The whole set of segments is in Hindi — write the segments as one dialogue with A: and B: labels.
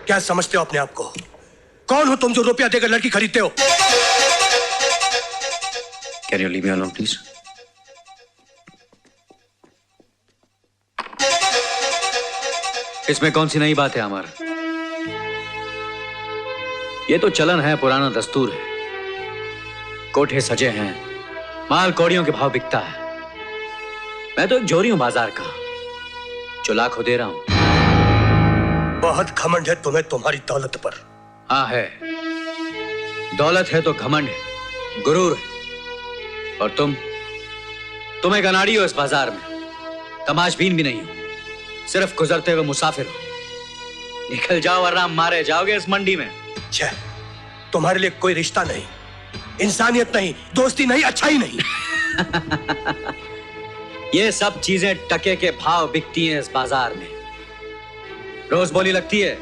A: क्या समझते हो अपने आप को? कौन हो तुम जो रुपया देकर लड़की खरीदते हो?
B: Can you leave me alone, please? इसमें कौन सी नई बात है अमर? ये तो चलन है, पुराना दस्तूर है। कोठे सजे हैं, माल कौड़ियों के भाव बिकता है। मैं तो एक जोरी हूं बाजार का, जो लाखों दे रहा हूं।
A: बहुत घमंड है तुम्हें तुम्हारी दौलत पर।
B: हाँ है, दौलत है तो घमंड है, गुरूर है। और तुम एक अनाड़ी हो इस बाजार में, तमाशबीन भी नहीं हो, सिर्फ गुजरते हुए मुसाफिर हो। निकल जाओ वरना मारे जाओगे इस मंडी में।
A: छे, तुम्हारे लिए कोई रिश्ता नहीं, इंसानियत नहीं, दोस्ती नहीं, अच्छा ही नहीं।
B: ये सब चीजें टके के भाव बिकती हैं इस बाजार में, रोज बोली लगती है।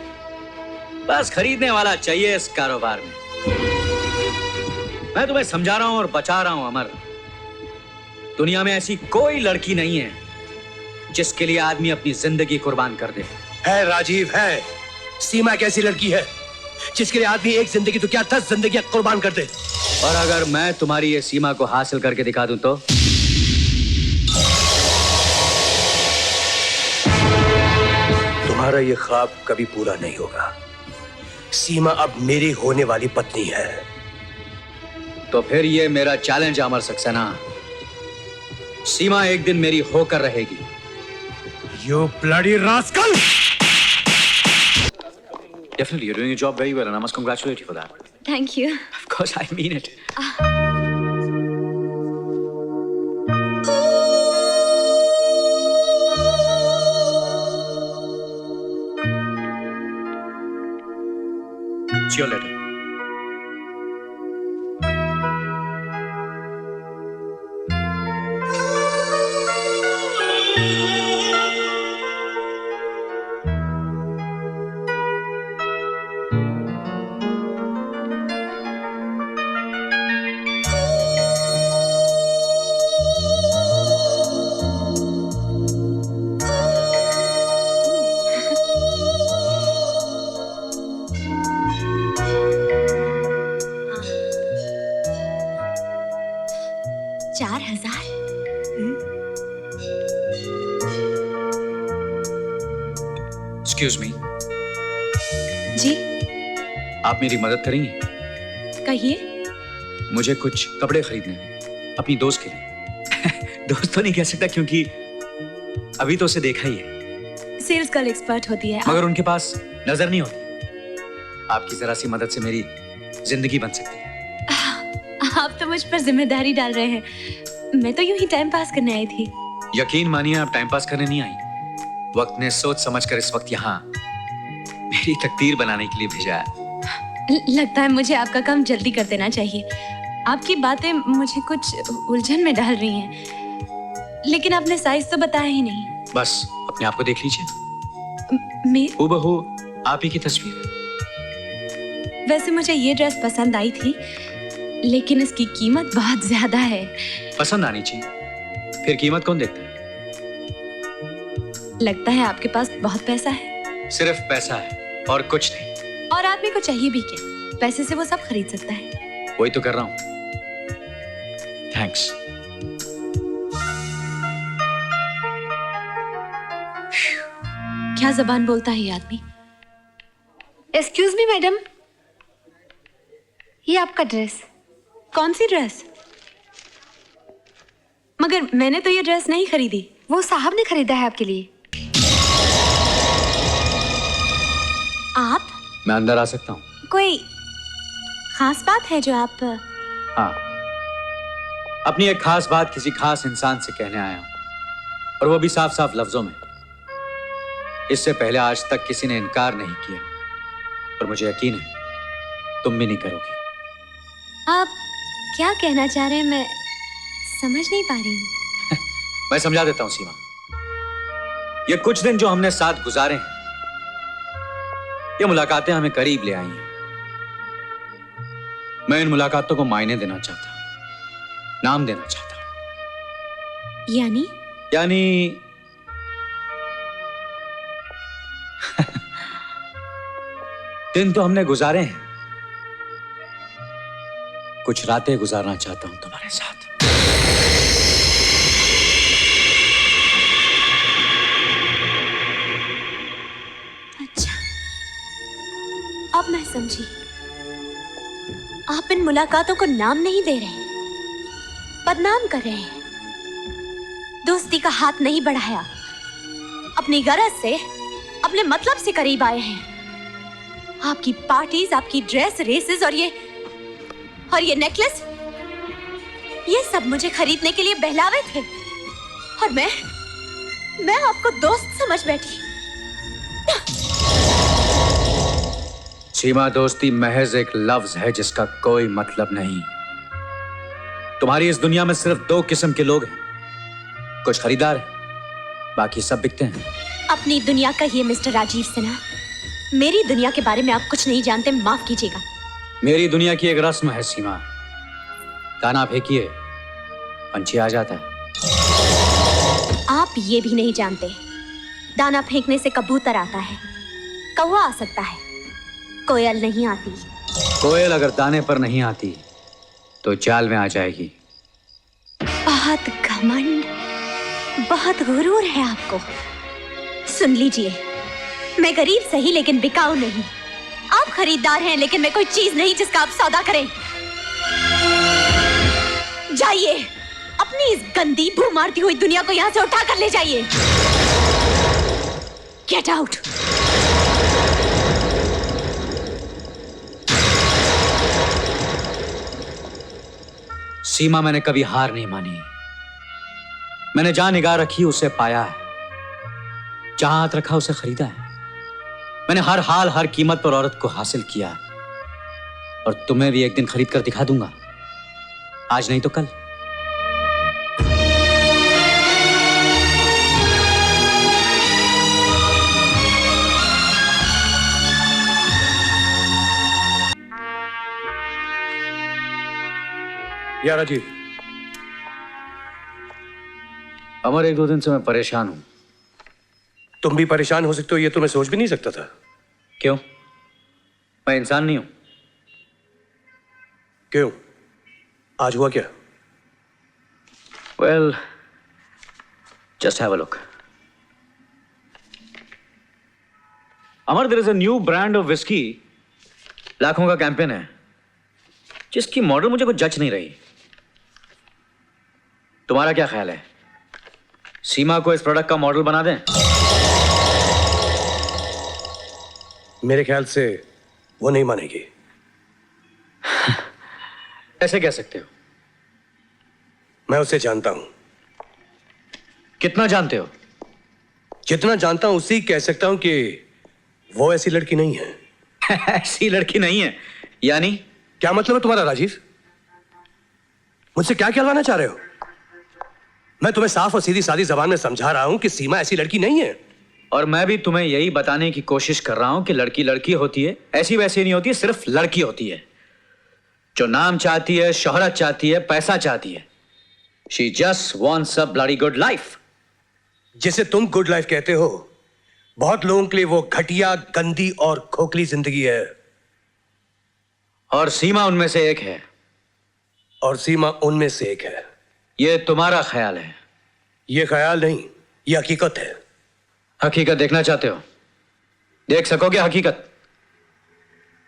B: बस खरीदने वाला चाहिए इस कारोबार में। मैं तुम्हें समझा रहा हूं और बचा रहा हूं अमर। दुनिया में ऐसी कोई लड़की नहीं है जिसके लिए आदमी अपनी जिंदगी कुर्बान कर दे।
A: है राजीव, है। सीमा एक ऐसी लड़की है जिसके लिए आदमी एक जिंदगी तो क्या 10 जिंदगियां कुर्बान कर दे।
B: और अगर मैं तुम्हारी ये सीमा को हासिल करके दिखा दूं तो?
A: तुम्हारा ये ख्वाब कभी पूरा नहीं होगा। सीमा अब मेरी होने वाली पत्नी है।
B: तो फिर ये मेरा चैलेंज अमर सक्सेना, सीमा एक दिन मेरी होकर रहेगी।
A: You bloody rascal!
B: Definitely, you're doing your job very well, and I must congratulate you for that.
C: Thank you.
B: Of course, I mean it. See you later. Excuse me.
C: जी,
B: आप मेरी मदद करेंगी?
C: कहिए।
B: मुझे कुछ कपड़े खरीदने हैं अपनी दोस्त के लिए। दोस्त तो नहीं कह सकता क्योंकि अभी तो उसे देखा ही है।
C: सेल्स गर्ल एक्सपर्ट होती है।
B: मगर उनके पास नजर नहीं होती। आपकी जरा सी मदद से मेरी जिंदगी बन सकती है।
C: आप तो मुझ पर जिम्मेदारी डाल रहे हैं। मैं तो यूं ही टाइम पास करने आई थी।
B: यकीन मानिए, आप टाइम पास करने नहीं आई। वक्त ने सोच समझकर इस वक्त यहाँ मेरी तकदीर बनाने के लिए भेजा है।
C: लगता है मुझे आपका काम जल्दी कर देना चाहिए। आपकी बातें मुझे कुछ उलझन में डाल रही हैं। लेकिन आपने साइज तो बताया ही नहीं।
B: बस अपने आप को देख लीजिए।
C: मैं
B: हूबहू आप ही की तस्वीर।
C: वैसे मुझे ये ड्रेस पसंद आई थी, लेकिन इसकी कीमत बहुत ज्यादा है।
B: पसंद आनी चाहिए, फिर कीमत कौन देखता है?
C: लगता है आपके पास बहुत पैसा है।
B: सिर्फ पैसा है और कुछ नहीं।
C: और आदमी को चाहिए भी क्या? पैसे से वो सब खरीद सकता है।
B: वही तो कर रहा हूं। थैंक्स।
C: क्या जबान बोलता है ये आदमी।
D: एक्सक्यूज मी मैडम, ये आपका ड्रेस।
C: कौन सी ड्रेस? मगर मैंने तो ये ड्रेस नहीं खरीदी।
D: वो साहब ने खरीदा है आपके लिए।
C: आप?
B: मैं अंदर आ सकता हूँ?
C: कोई खास बात है जो आप?
B: हाँ, अपनी एक खास बात किसी खास इंसान से कहने आया हूँ, और वो भी साफ साफ लफ्जों में। इससे पहले आज तक किसी ने इनकार नहीं किया, और मुझे यकीन है तुम भी नहीं करोगी।
C: आप क्या कहना चाह रहे हैं? मैं समझ नहीं पा रही हूँ।
B: मैं समझा देता हूँ सीमा। ये कुछ दिन जो हमने साथ गुजारे हैं, ये मुलाकातें हमें करीब ले आई हैं। मैं इन मुलाकातों को मायने देना चाहता हूं, नाम देना चाहता हूं।
C: यानी
B: दिन तो हमने गुजारे हैं, कुछ रातें गुजारना चाहता हूं तुम्हारे साथ।
C: अच्छा, अब मैं समझी। आप इन मुलाकातों को नाम नहीं दे रहे, बदनाम कर रहे हैं। दोस्ती का हाथ नहीं बढ़ाया, अपनी गरज से, अपने मतलब से करीब आए हैं। आपकी पार्टीज, आपकी ड्रेस, रेसेस और ये नेकलेस, ये सब मुझे खरीदने के लिए बहलावे थे, और मैं आपको दोस्त समझ बैठी।
B: सीमा, दोस्ती महज एक लफ्ज है जिसका कोई मतलब नहीं। तुम्हारी इस दुनिया में सिर्फ दो किस्म के लोग हैं, कुछ खरीदार हैं, बाकी सब बिकते हैं।
C: अपनी दुनिया कहिए मिस्टर राजीव सिन्हा, मेरी दुनिया के बारे में आप कुछ नहीं जानते, माफ कीजिएगा।
B: मेरी दुनिया की एक रस्म है सीमा, दाना फेंकिए पंछी आ जाता है।
C: आप ये भी नहीं जानते, दाना फेंकने से कबूतर आता है, कौवा आ सकता है, कोयल नहीं आती।
B: कोयल अगर दाने पर नहीं आती तो जाल में आ जाएगी।
C: बहुत घमंड, बहुत गुरूर है आपको। सुन लीजिए, मैं गरीब सही लेकिन बिकाऊ नहीं। आप खरीदार हैं लेकिन मैं कोई चीज नहीं जिसका आप सौदा करें। जाइए, अपनी इस गंदी भू मारती हुई दुनिया को यहां से उठा कर ले जाइए। Get out.
B: सीमा, मैंने कभी हार नहीं मानी। मैंने जहां निगाह रखी उसे पाया है, जहां हाथ रखा उसे खरीदा है। मैंने हर हाल, हर कीमत पर औरत को हासिल किया, और तुम्हें भी एक दिन खरीद कर दिखा दूंगा, आज नहीं तो कल।
A: या राजीव,
B: अमर, एक दो दिन से मैं परेशान हूं।
A: तुम भी परेशान हो सकते हो, ये तो मैं सोच भी नहीं सकता था।
B: क्यों? मैं इंसान नहीं हूं?
A: क्यों, आज हुआ क्या?
B: Well, just have a look. Amar, there is a new brand of whiskey, लाखों का कैंपेन है, जिसकी मॉडल मुझे कुछ जच नहीं रही। तुम्हारा क्या ख्याल है? सीमा को इस प्रोडक्ट का मॉडल बना दें?
A: मेरे ख्याल से वो नहीं मानेगी।
B: ऐसे कह सकते हो?
A: मैं उसे जानता हूं।
B: कितना जानते हो?
A: जितना जानता हूं उसी कह सकता हूं कि वो ऐसी लड़की नहीं है।
B: ऐसी लड़की नहीं है यानी?
A: क्या मतलब है तुम्हारा राजीव? मुझसे क्या कहलवाना चाह रहे हो? मैं तुम्हें साफ और सीधी सादी जबान में समझा रहा हूं कि सीमा ऐसी लड़की नहीं है।
B: और मैं भी तुम्हें यही बताने की कोशिश कर रहा हूं कि लड़की लड़की होती है, ऐसी वैसी नहीं होती है, सिर्फ लड़की होती है जो नाम चाहती है, शोहरत चाहती है, पैसा चाहती है। She just wants a bloody good life.
A: जिसे तुम गुड लाइफ कहते हो, बहुत लोगों के लिए वो घटिया, गंदी और खोखली जिंदगी है।
B: और सीमा उनमें से एक है।
A: और सीमा उनमें से एक है।
B: ये तुम्हारा ख्याल है।
A: ये ख्याल नहीं, ये हकीकत है।
B: हकीकत देखना चाहते हो? देख सकोगे हकीकत?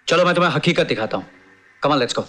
B: चलो मैं तुम्हें हकीकत दिखाता हूं। Come on, let's go.